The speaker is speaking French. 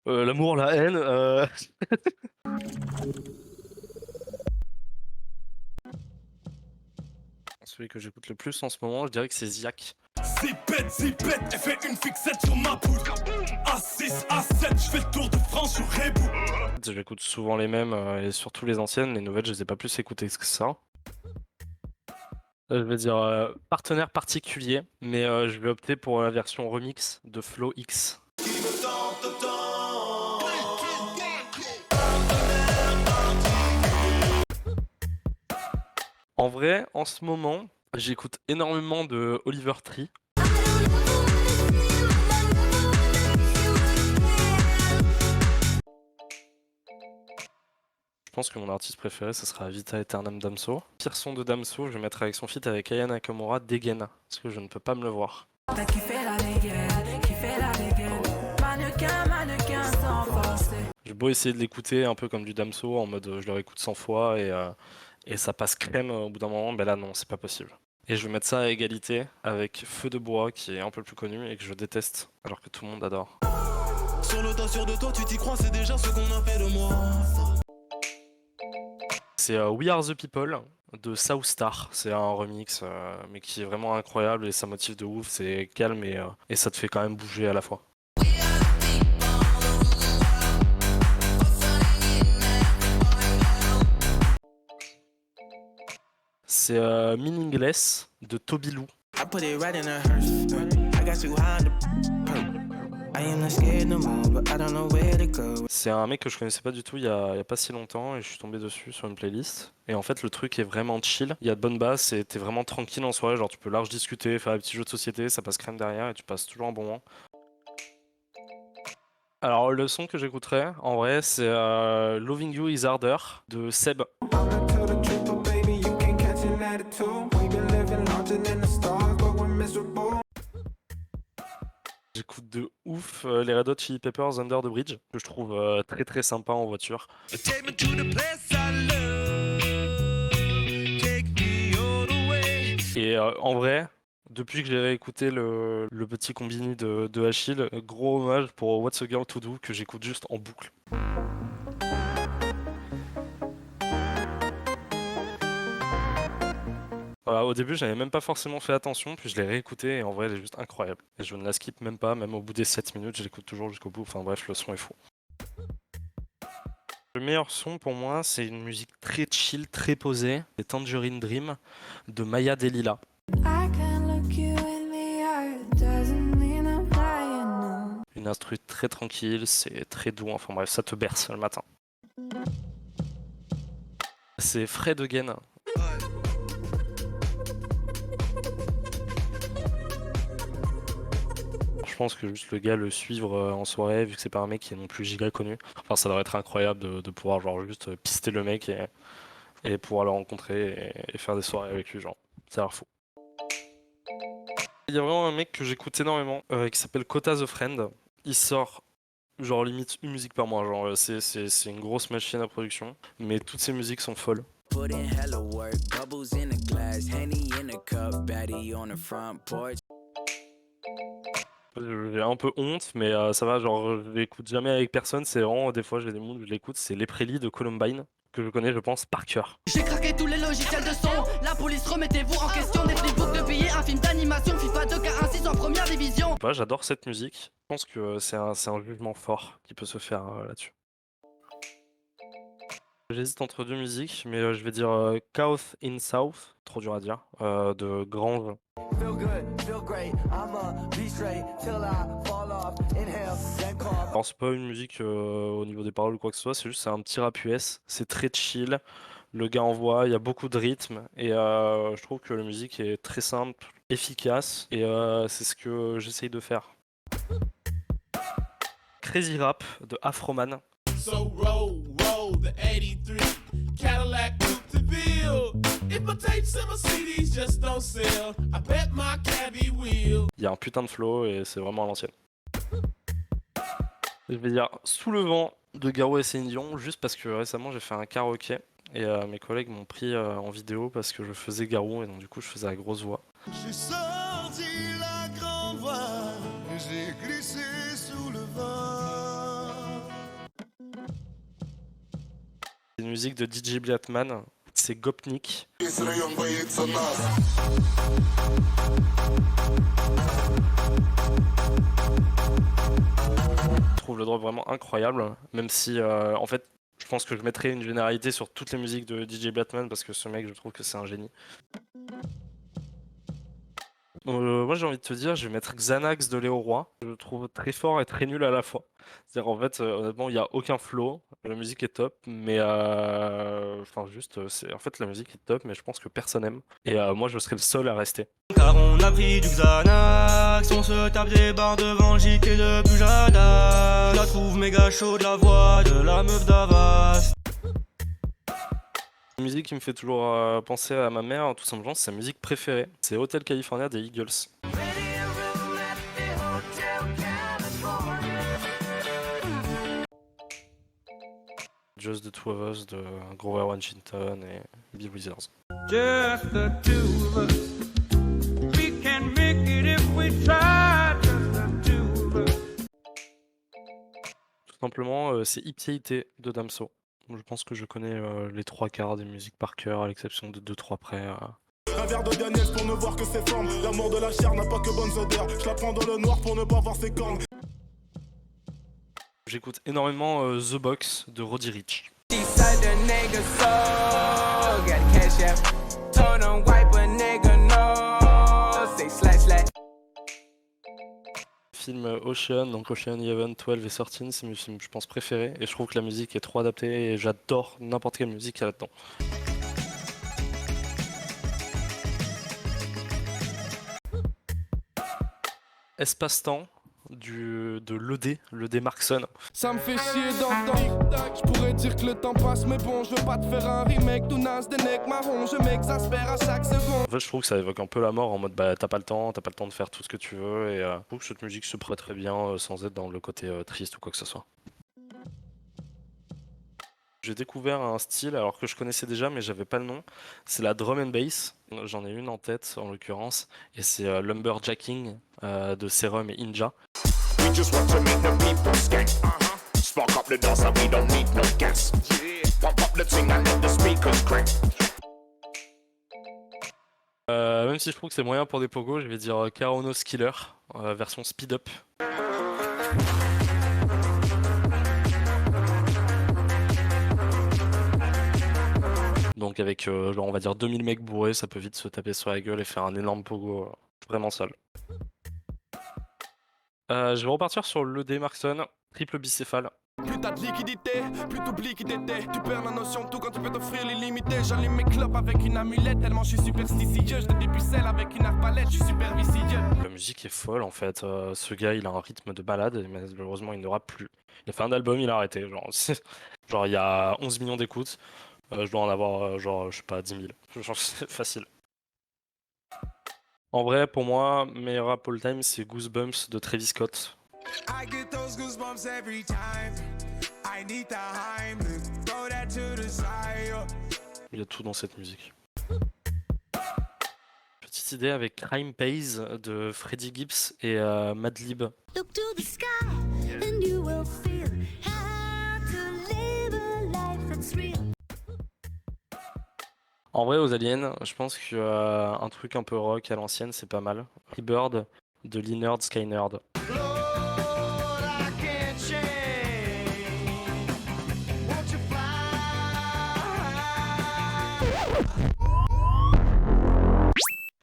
L'amour, la haine. Celui que j'écoute le plus en ce moment, je dirais que c'est Ziak. Zipette, elle fait une fixette sur ma poule. A6, A7, je fais le tour de France sur Rebou. J'écoute souvent les mêmes et surtout les anciennes. Les nouvelles, je les ai pas plus écoutées que ça. Je vais dire partenaire particulier, mais je vais opter pour la version remix de Flow X. En vrai, en ce moment, j'écoute énormément de Oliver Tree. Je pense que mon artiste préféré, ce sera Vita Aeternam Damso. Pire son de Damso, je vais mettre avec son feat avec Aya Nakamura, Dégaine, parce que je ne peux pas me le voir. T'as kiffé la dégaine, kiffé la dégaine. Mannequin sans forcer. J'ai beau essayer de l'écouter un peu comme du Damso, en mode je le réécoute 100 fois et ça passe crème au bout d'un moment, ben là non, c'est pas possible. Et je vais mettre ça à égalité avec Feu de Bois, qui est un peu plus connu et que je déteste, alors que tout le monde adore. Sur le tas, sûr de toi, tu t'y crois, c'est déjà ce qu'on a fait de moi. C'est We Are the People de South Star. C'est un remix, mais qui est vraiment incroyable et ça motive de ouf. C'est calme et ça te fait quand même bouger à la fois. C'est Meaningless de Toby Lou. I put it right in a hearse. I got you high on the perk. I am not scared no more, but I don't know where to go. C'est un mec que je connaissais pas du tout il y a pas si longtemps et je suis tombé dessus sur une playlist. Et en fait, le truc est vraiment chill. Il y a de bonnes basses et t'es vraiment tranquille en soirée. Genre, tu peux large discuter, faire des petits jeux de société, ça passe crème derrière et tu passes toujours un bon moment. Alors, le son que j'écouterais, en vrai, c'est Loving You Is Harder de Seb. J'écoute de ouf les Red Hot Chili Peppers Under the Bridge, que je trouve très très sympa en voiture. Take me to the place I love. Take me all the way. Et en vrai, depuis que j'ai réécouté le petit combini de Achille, gros hommage pour What's a Girl to Do, que j'écoute juste en boucle. Voilà, au début, j'avais même pas forcément fait attention, puis je l'ai réécouté et en vrai, elle est juste incroyable. Et je ne la skip même pas, même au bout des 7 minutes, je l'écoute toujours jusqu'au bout. Enfin bref, le son est fou. Le meilleur son pour moi, c'est une musique très chill, très posée. C'est Tangerine Dream de Maya Delila. I can look you in the eye, it doesn't mean I'm lying, no. Une instru très tranquille, c'est très doux, enfin bref, ça te berce le matin. C'est Fred Again. Je pense que juste le gars le suivre en soirée, vu que c'est pas un mec qui est non plus giga connu. Enfin, ça devrait être incroyable de pouvoir genre juste pister le mec et pouvoir le rencontrer et faire des soirées avec lui, genre. Ça a l'air fou. Il y a vraiment un mec que j'écoute énormément qui s'appelle Kota the Friend. Il sort genre limite une musique par mois, genre c'est une grosse machine à production, mais toutes ses musiques sont folles. Put in hella work, bubbles in a glass, Henny in a cup, baddie on the front porch. J'ai un peu honte, mais ça va, genre je l'écoute jamais avec personne, c'est vraiment des fois j'ai des moods où je l'écoute, c'est Les Prélis de Columbine, que je connais je pense par cœur. J'ai craqué tous les logiciels de son. La police, remettez-vous en question. Des flipbooks de billets, un film d'animation. FIFA 2K16 en première division. Je sais pas, j'adore cette musique, je pense que c'est un jugement fort qui peut se faire là-dessus. J'hésite entre deux musiques, mais je vais dire South in South, trop dur à dire, de Grange. Feel good, feel great. I'ma be straight till I fall off. Inhale, then cough. Alors c'est pas une musique au niveau des paroles ou quoi que ce soit, c'est juste c'est un petit rap US, c'est très chill, le gars envoie, il y a beaucoup de rythme et je trouve que la musique est très simple, efficace et c'est ce que j'essaye de faire. Crazy Rap de Afroman. So roll the 83 Cadillac Coupe de Ville. If my tapes and my CDs just don't sell, I bet my caddy will. Il y a un putain de flow et c'est vraiment à l'ancienne. Je vais dire Sous le vent de Garo et Céline Dion, juste parce que récemment j'ai fait un karaoké et mes collègues m'ont pris en vidéo parce que je faisais Garou et donc du coup je faisais la grosse voix. J'ai sorti la grande voile et j'ai glissé sous le vent. C'est une musique de DJ Blattman, c'est Gopnik. Je trouve le drop vraiment incroyable, même si en fait je pense que je mettrais une généralité sur toutes les musiques de DJ Blattman parce que ce mec je trouve que c'est un génie. Moi j'ai envie de te dire, je vais mettre Xanax de Léo Roy. Je le trouve très fort et très nul à la fois. C'est-à-dire en fait, honnêtement, il n'y a aucun flow, la musique est top, mais enfin juste, en fait la musique est top, mais je pense que personne aime. Et moi je serais le seul à rester. Car on a pris du Xanax, on se tape des barres devant JT de Bujada. Je la trouve méga chaude, la voix de la meuf d'Avas. Une musique qui me fait toujours penser à ma mère, tout simplement, c'est sa musique préférée. C'est Hotel California des Eagles. Just the Two of Us de Grover Washington et Bill Withers. Just the two of us. We can make it if we try. Just the two of us. Tout simplement, c'est Ipséité de Damso. Je pense que je connais les trois quarts des musiques par cœur, à l'exception de 2-3 près. Un verre de Daniel pour ne voir que ses formes. L'amour de la chair n'a pas que bonnes odeurs. Je la prends dans le noir pour ne pas voir ses cornes. J'écoute énormément The Box de Roddy Ricch. Film Ocean, donc Ocean 11, 12 et 13, c'est mes films, je pense, préférés. Et je trouve que la musique est trop adaptée et j'adore n'importe quelle musique qu'il y a là-dedans. Espace-temps de l'ED Markson. Ça me fait chier d'entendre. Je pourrais dire que le temps passe, mais bon, je veux pas te faire un remake. Tout naze des necks marrons, je m'exaspère à chaque seconde. En fait, je trouve que ça évoque un peu la mort en mode bah t'as pas le temps de faire tout ce que tu veux. Et je trouve que cette musique se prête très bien sans être dans le côté triste ou quoi que ce soit. J'ai découvert un style alors que je connaissais déjà mais j'avais pas le nom. C'est la drum and bass. J'en ai une en tête en l'occurrence et c'est Lumberjacking de Serum et Inja. We just want to make the people skank. Spark up the dance and we don't need no gas. Pump up the thing and let the speakers crank. Même si je trouve que c'est moyen pour des pogos, je vais dire Karonos Killer version speed up. Donc avec genre on va dire 2000 mecs bourrés, ça peut vite se taper sur la gueule et faire un énorme pogo vraiment sale. Je vais repartir sur l'ED Markson, triple bicéphale. Plus t'as de liquidité, plus t'oublies qui t'étais. Tu perds la notion de tout quand tu peux t'offrir l'illimité. J'allume mes clopes avec une amulette, tellement je suis superstitieux. Je te dépucelle avec une arbalète, je suis super vicieux. La musique est folle en fait, ce gars il a un rythme de balade, mais malheureusement il ne rappe plus. Il a fait un album, il a arrêté, genre il y a 11 millions d'écoutes. Je dois en avoir genre je sais pas 10 000, genre c'est facile. En vrai pour moi, meilleur rap all time c'est Goosebumps de Travis Scott. I get those goosebumps every time. I need the Heimlich, throw that to the side. Il y a tout dans cette musique. Petite idée avec Crime Pays de Freddie Gibbs et Madlib. Look to the sky and you will feel how to live a life that's real. En vrai, aux aliens, je pense qu'un truc un peu rock à l'ancienne, c'est pas mal. Rebird de Leonard Skynyrd.